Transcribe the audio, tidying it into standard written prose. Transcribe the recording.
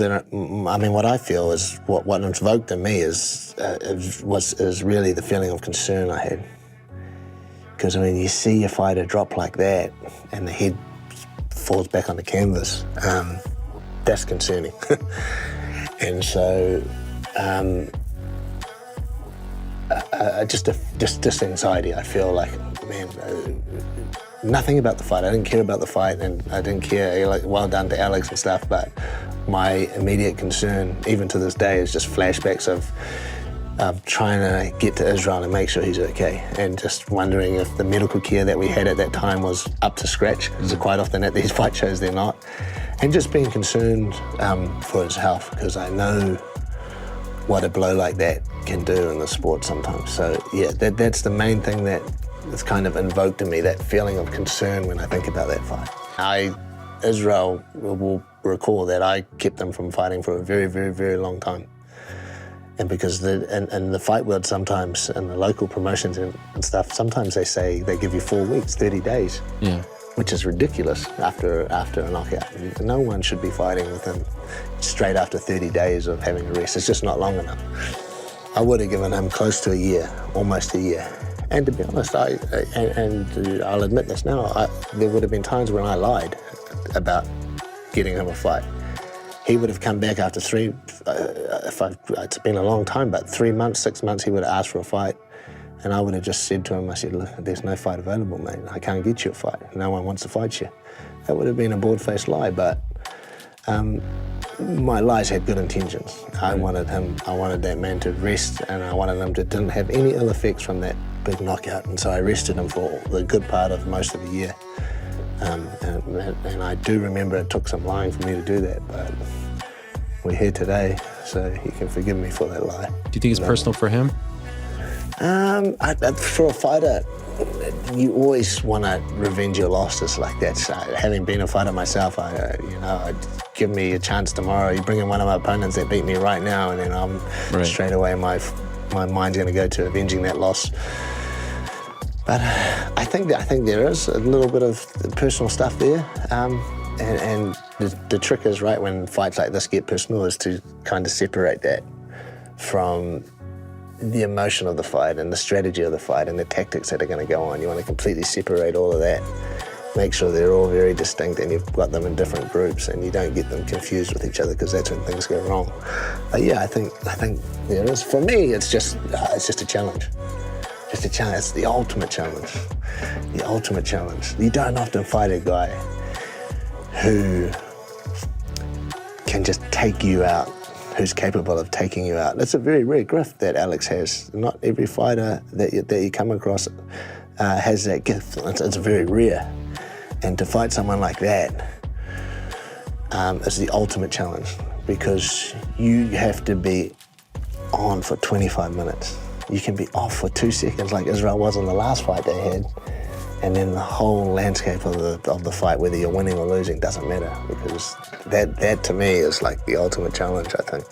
I mean, what I feel is what invoked in me is really the feeling of concern I had. Because when you see a fighter drop like that and the head falls back on the canvas, that's concerning. And so, just anxiety. I feel like, man, nothing about the fight. I didn't care about the fight, and I didn't care, like, well done to Alex and stuff, but my immediate concern, even to this day, is just flashbacks of trying to get to Israel and make sure he's okay, and just wondering if the medical care that we had at that time was up to scratch, because quite often at these fight shows they're not, and just being concerned for his health, because I know what a blow like that can do in the sport sometimes. So yeah, that's the main thing that is kind of invoked in me, that feeling of concern when I think about that fight. Israel will recall that I kept them from fighting for a very, very, very long time. And because in the fight world sometimes, in the local promotions and stuff, sometimes they say they give you 4 weeks, 30 days. Yeah. Which is ridiculous after a knockout. No one should be fighting straight after 30 days of having a rest. It's just not long enough. I would have given him close to a year, almost a year. And to be honest, I'll admit this now, there would have been times when I lied about getting him a fight. He would have come back after it's been a long time, but 3 months, 6 months, he would have asked for a fight. And I would have just said to him, I said, look, there's no fight available, mate. I can't get you a fight. No one wants to fight you. That would have been a board-faced lie, but my lies had good intentions. I wanted that man to rest, and I wanted him to didn't have any ill effects from that big knockout. And so I rested him for the good part of most of the year. And I do remember it took some lying for me to do that, but we're here today, so he can forgive me for that lie. Do you think it's personal for him? For a fighter, you always want to revenge your losses like that. So, having been a fighter myself, give me a chance tomorrow. You bring in one of my opponents that beat me right now, and then I'm straight away, my mind's going to go to avenging that loss. But I think there is a little bit of personal stuff there, and the trick is, right, when fights like this get personal, is to kind of separate that from the emotion of the fight and the strategy of the fight and the tactics that are going to go on. You want to completely separate all of that, make sure they're all very distinct, and you've got them in different groups, and you don't get them confused with each other, because that's when things go wrong. But yeah, I think there is. For me, it's just a challenge. Just a challenge. It's the ultimate challenge. The ultimate challenge. You don't often fight a guy who can just take you out, who's capable of taking you out. That's a very rare gift that Alex has. Not every fighter that you come across has that gift. It's very rare. And to fight someone like that is the ultimate challenge, because you have to be on for 25 minutes. You can be off for 2 seconds, like Israel was in the last fight they had, and then the whole landscape of the fight, whether you're winning or losing, doesn't matter, because that to me is like the ultimate challenge, I think.